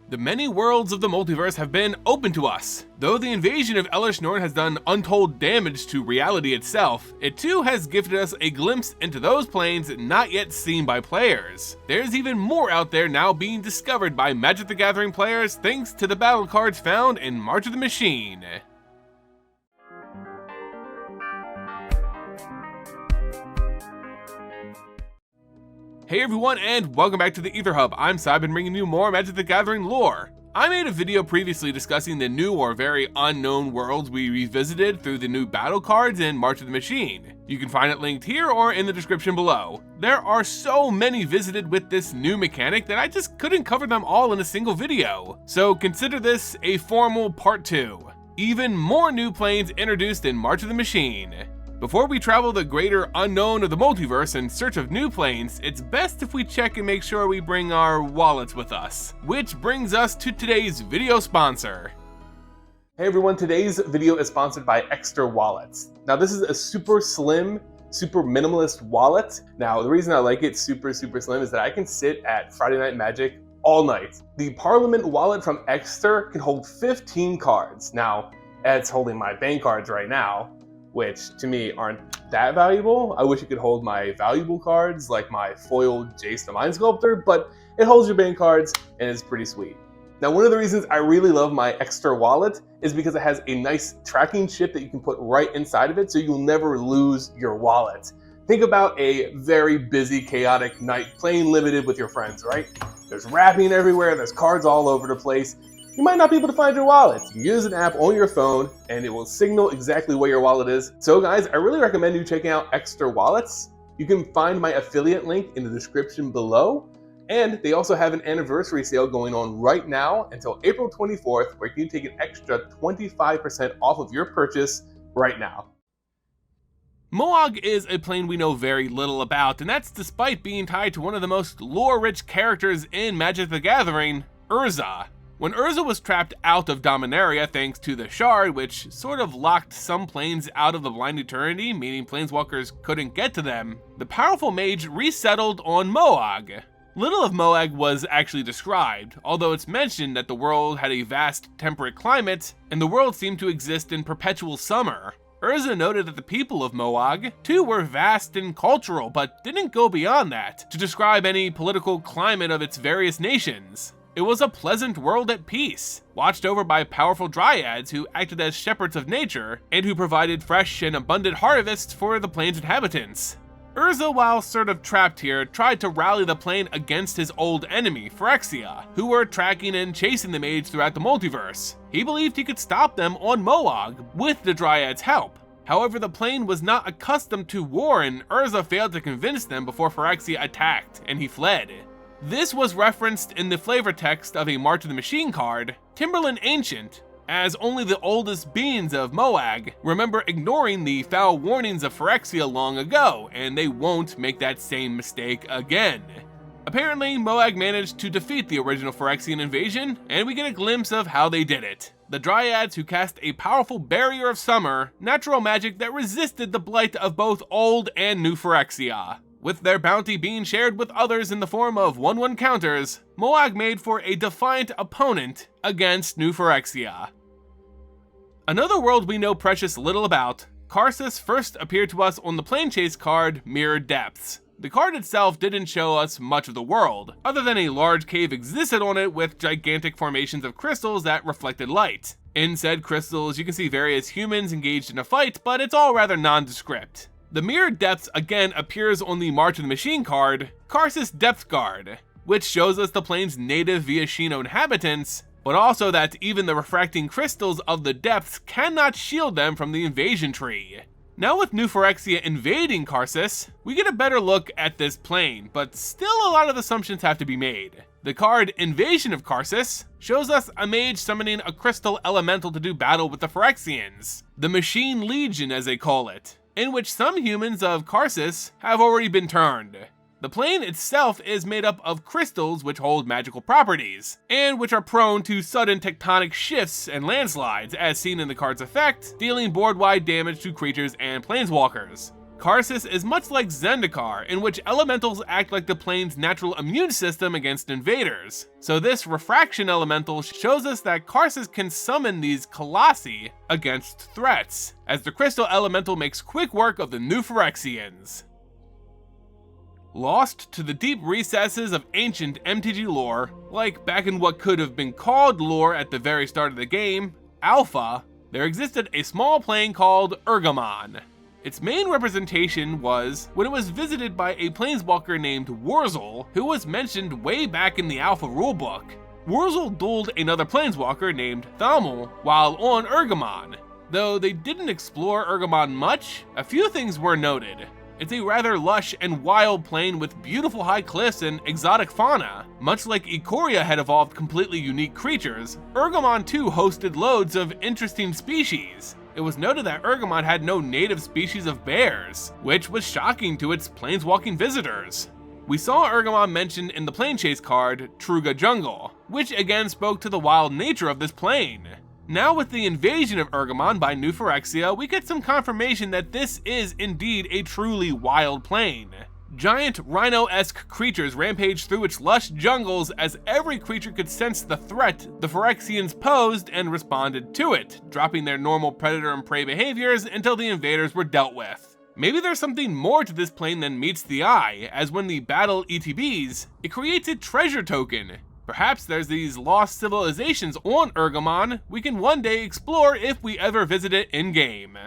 The many worlds of the multiverse have been open to us. Though the invasion of Elish Norn has done untold damage to reality itself, it too has gifted us a glimpse into those planes not yet seen by players. There's even more out there now being discovered by Magic the Gathering players thanks to the battle cards found in March of the Machine. Hey everyone, and welcome back to the Ether Hub. I'm Simon, bringing you more Magic the Gathering lore. I made a video previously discussing the new or very unknown worlds we revisited through the new battle cards in March of the Machine. You can find it linked here or in the description below. There are so many visited with this new mechanic that I just couldn't cover them all in a single video. So consider this a formal part 2. Even more new planes introduced in March of the Machine. Before we travel the greater unknown of the multiverse in search of new planes, it's best if we check and make sure we bring our wallets with us. Which brings us to today's video sponsor. Hey everyone, today's video is sponsored by Extra Wallets. Now this is a super slim, super minimalist wallet. Now the reason I like it super slim is that I can sit at Friday Night Magic all night. The Parliament wallet from Extra can hold 15 cards. Now, it's holding my bank cards right now, which to me aren't that valuable. I wish it could hold my valuable cards like my foiled Jace the Mind Sculptor, but it holds your bank cards and it's pretty sweet. Now, one of the reasons I really love my Extra wallet is because it has a nice tracking chip that you can put right inside of it so you'll never lose your wallet. Think about a very busy, chaotic night playing limited with your friends, right? There's wrapping everywhere, there's cards all over the place. You might not be able to find your wallet. You use an app on your phone and it will signal exactly where your wallet is. So guys, I really recommend you checking out Extra Wallets. You can find my affiliate link in the description below. And they also have an anniversary sale going on right now until April 24th, where you can take an extra 25% off of your purchase right now. Moag is a plane we know very little about, and that's despite being tied to one of the most lore-rich characters in Magic the Gathering, Urza. When Urza was trapped out of Dominaria thanks to the Shard, which sort of locked some planes out of the Blind Eternity, meaning planeswalkers couldn't get to them, the powerful mage resettled on Moag. Little of Moag was actually described, although it's mentioned that the world had a vast temperate climate, and the world seemed to exist in perpetual summer. Urza noted that the people of Moag, too, were vast and cultural, but didn't go beyond that to describe any political climate of its various nations. It was a pleasant world at peace, watched over by powerful dryads who acted as shepherds of nature, and who provided fresh and abundant harvests for the plane's inhabitants. Urza, while sort of trapped here, tried to rally the plane against his old enemy, Phyrexia, who were tracking and chasing the mage throughout the multiverse. He believed he could stop them on Moag with the Dryad's help. However, the plane was not accustomed to war, and Urza failed to convince them before Phyrexia attacked, and he fled. This was referenced in the flavor text of a March of the Machine card, Timberland Ancient, as only the oldest beings of Moag remember ignoring the foul warnings of Phyrexia long ago, and they won't make that same mistake again. Apparently, Moag managed to defeat the original Phyrexian invasion, and we get a glimpse of how they did it. The Dryads who cast a powerful Barrier of Summer, natural magic that resisted the blight of both old and new Phyrexia. With their bounty being shared with others in the form of 1/1 counters, Moag made for a defiant opponent against New Phyrexia. Another world we know precious little about, Karsus first appeared to us on the Planechase card Mirrored Depths. The card itself didn't show us much of the world, other than a large cave existed on it with gigantic formations of crystals that reflected light. In said crystals, you can see various humans engaged in a fight, but it's all rather nondescript. The Mirrored Depths again appears on the March of the Machine card, Karsus Depth Guard, which shows us the plane's native Viashino inhabitants, but also that even the refracting crystals of the depths cannot shield them from the invasion tree. Now with New Phyrexia invading Karsus, we get a better look at this plane, but still a lot of assumptions have to be made. The card Invasion of Karsus shows us a mage summoning a crystal elemental to do battle with the Phyrexians, the Machine Legion as they call it, in which some humans of Karsus have already been turned. The plane itself is made up of crystals which hold magical properties, and which are prone to sudden tectonic shifts and landslides, as seen in the card's effect, dealing board-wide damage to creatures and planeswalkers. Karsus is much like Zendikar, in which elementals act like the plane's natural immune system against invaders. So this refraction elemental shows us that Karsus can summon these colossi against threats, as the crystal elemental makes quick work of the new Phyrexians. Lost to the deep recesses of ancient MTG lore, like back in what could have been called lore at the very start of the game, Alpha, there existed a small plane called Ergamon. Its main representation was when it was visited by a planeswalker named Wurzel, who was mentioned way back in the Alpha rulebook. Wurzel dueled another planeswalker named Thamel while on Ergamon. Though they didn't explore Ergamon much, a few things were noted. It's a rather lush and wild plane with beautiful high cliffs and exotic fauna. Much like Ikoria had evolved completely unique creatures, Ergamon too hosted loads of interesting species. It was noted that Ergamon had no native species of bears, which was shocking to its planeswalking visitors. We saw Ergamon mentioned in the plane chase card, Truga Jungle, which again spoke to the wild nature of this plane. Now with the invasion of Ergamon by New Phyrexia, we get some confirmation that this is indeed a truly wild plane. Giant rhino-esque creatures rampage through its lush jungles as every creature could sense the threat the Phyrexians posed and responded to it, dropping their normal predator and prey behaviors until the invaders were dealt with. Maybe there's something more to this plane than meets the eye, as when the battle ETBs, it creates a treasure token. Perhaps there's these lost civilizations on Ergamon we can one day explore if we ever visit it in-game.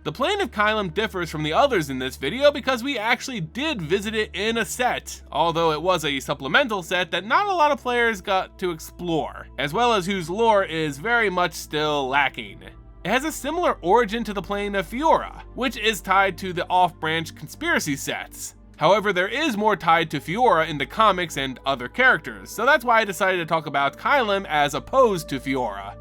The plane of Kylem differs from the others in this video because we actually did visit it in a set, although it was a supplemental set that not a lot of players got to explore, as well as whose lore is very much still lacking. It has a similar origin to the plane of Fiora, which is tied to the off-branch conspiracy sets. However, there is more tied to Fiora in the comics and other characters, so that's why I decided to talk about Kylem as opposed to Fiora.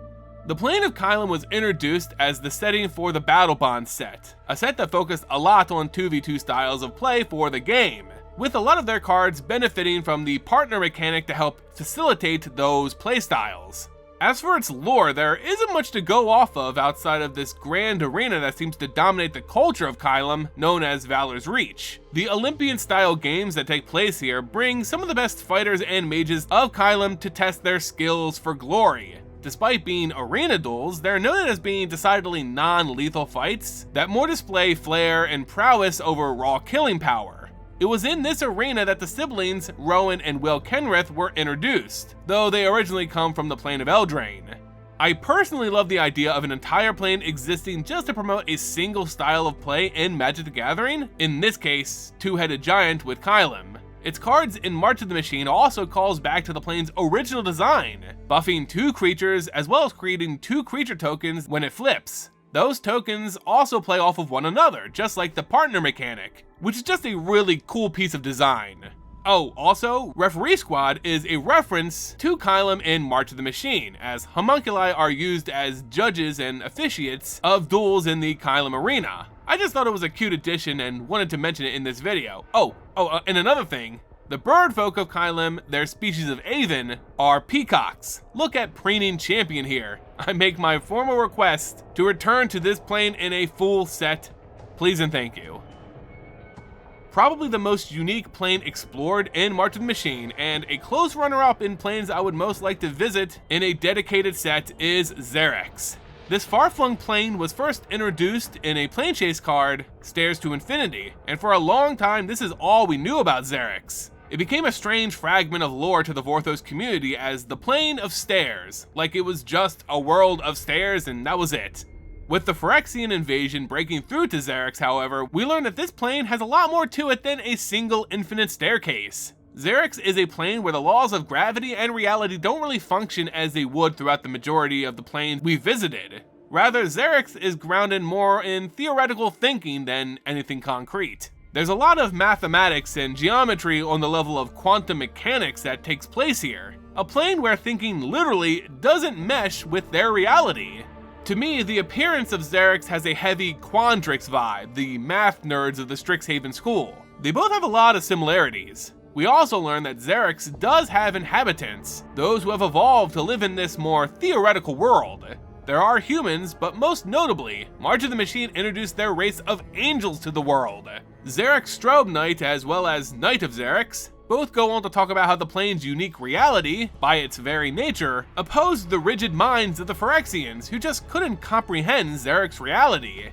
The plane of Kylem was introduced as the setting for the Battle Bond set, a set that focused a lot on 2v2 styles of play for the game, with a lot of their cards benefiting from the partner mechanic to help facilitate those playstyles. As for its lore, there isn't much to go off of outside of this grand arena that seems to dominate the culture of Kylem, known as Valor's Reach. The Olympian-style games that take place here bring some of the best fighters and mages of Kylem to test their skills for glory. Despite being arena duels, they're noted as being decidedly non-lethal fights that more display flair and prowess over raw killing power. It was in this arena that the siblings, Rowan and Will Kenrith, were introduced, though they originally come from the plane of Eldraine. I personally love the idea of an entire plane existing just to promote a single style of play in Magic the Gathering, in this case, Two-Headed Giant with Kylem. Its cards in March of the Machine also calls back to the plane's original design, buffing 2 creatures as well as creating 2 creature tokens when it flips. Those tokens also play off of one another, just like the partner mechanic, which is just a really cool piece of design. Oh, also, Referee Squad is a reference to Kylem in March of the Machine, as homunculi are used as judges and officiates of duels in the Kylem arena. I just thought it was a cute addition and wanted to mention it in this video. And another thing, the bird folk of Kylem, their species of Aven, are peacocks. Look at Preening Champion here. I make my formal request to return to this plane in a full set. Please and thank you. Probably the most unique plane explored in March of the Machine, and a close runner-up in planes I would most like to visit in a dedicated set is Xerex. This far-flung plane was first introduced in a plane chase card, Stairs to Infinity, and for a long time this is all we knew about Xerex. It became a strange fragment of lore to the Vorthos community as the plane of stairs, like it was just a world of stairs and that was it. With the Phyrexian invasion breaking through to Xerex, however, we learn that this plane has a lot more to it than a single infinite staircase. Xerex is a plane where the laws of gravity and reality don't really function as they would throughout the majority of the planes we visited. Rather, Xerex is grounded more in theoretical thinking than anything concrete. There's a lot of mathematics and geometry on the level of quantum mechanics that takes place here, a plane where thinking literally doesn't mesh with their reality. To me, the appearance of Xerex has a heavy Quandrix vibe, the math nerds of the Strixhaven school. They both have a lot of similarities. We also learn that Xerex does have inhabitants, those who have evolved to live in this more theoretical world. There are humans, but most notably, March of the Machine introduced their race of angels to the world. Xerex Strobe Knight as well as Knight of Xerex both go on to talk about how the plane's unique reality, by its very nature, opposed the rigid minds of the Phyrexians who just couldn't comprehend Xerex's reality.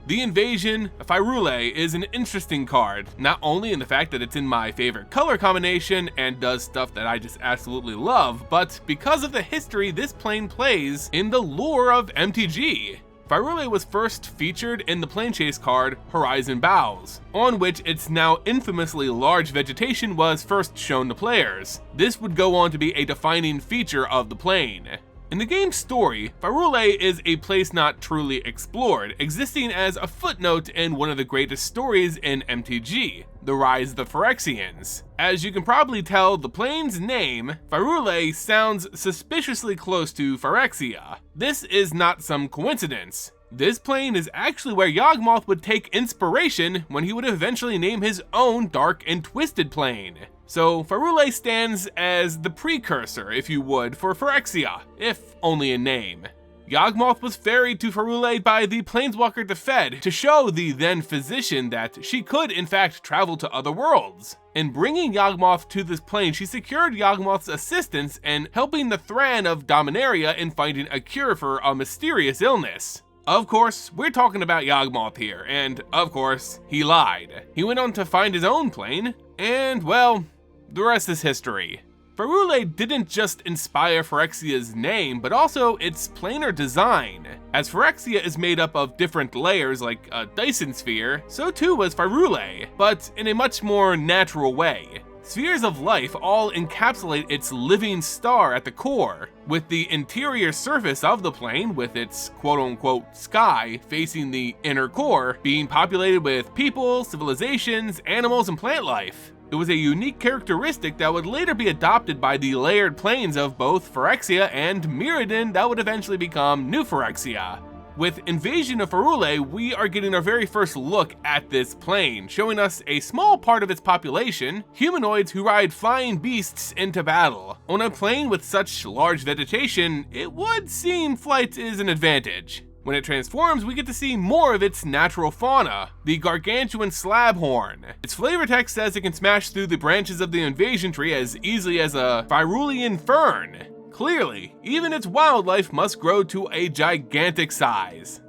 The Invasion of Pyrulea is an interesting card, not only in the fact that it's in my favorite color combination and does stuff that I just absolutely love, but because of the history this plane plays in the lore of MTG. Pyrulea was first featured in the plane chase card Horizon Bows, on which its now infamously large vegetation was first shown to players. This would go on to be a defining feature of the plane. In the game's story, Pyrulea is a place not truly explored, existing as a footnote in one of the greatest stories in MTG, the Rise of the Phyrexians. As you can probably tell, the plane's name, Pyrulea, sounds suspiciously close to Phyrexia. This is not some coincidence. This plane is actually where Yawgmoth would take inspiration when he would eventually name his own dark and twisted plane. So Pyrulea stands as the precursor, if you would, for Phyrexia, if only in name. Yawgmoth was ferried to Pyrulea by the planeswalker Defed to show the then physician that she could in fact travel to other worlds. In bringing Yawgmoth to this plane, she secured Yawgmoth's assistance in helping the Thran of Dominaria in finding a cure for a mysterious illness. Of course, we're talking about Yawgmoth here, and of course, he lied. He went on to find his own plane, and well, the rest is history. Pyrulea didn't just inspire Phyrexia's name, but also its planar design. As Phyrexia is made up of different layers like a Dyson sphere, so too was Pyrulea, but in a much more natural way. Spheres of life all encapsulate its living star at the core, with the interior surface of the plane, with its quote-unquote sky facing the inner core, being populated with people, civilizations, animals, and plant life. It was a unique characteristic that would later be adopted by the layered planes of both Phyrexia and Mirrodin that would eventually become New Phyrexia. With Invasion of Pyrulea, we are getting our very first look at this plane, showing us a small part of its population, humanoids who ride flying beasts into battle. On a plane with such large vegetation, it would seem flight is an advantage. When it transforms, we get to see more of its natural fauna, the gargantuan slabhorn. Its flavor text says it can smash through the branches of the invasion tree as easily as a Phyrulean fern. Clearly, even its wildlife must grow to a gigantic size.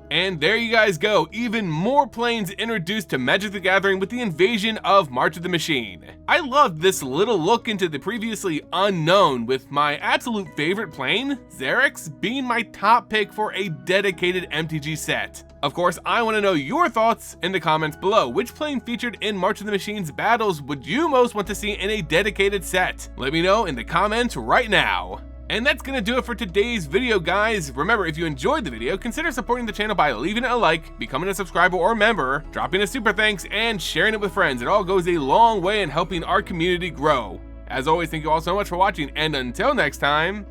And there you guys go, even more planes introduced to Magic the Gathering with the invasion of March of the Machine. I loved this little look into the previously unknown, with my absolute favorite plane, Xerex, being my top pick for a dedicated MTG set. Of course, I want to know your thoughts in the comments below. Which plane featured in March of the Machine's battles would you most want to see in a dedicated set? Let me know in the comments right now. And that's gonna do it for today's video, guys. Remember, if you enjoyed the video, consider supporting the channel by leaving it a like, becoming a subscriber or member, dropping a super thanks, and sharing it with friends. It all goes a long way in helping our community grow. As always, thank you all so much for watching, and until next time,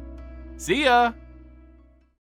see ya!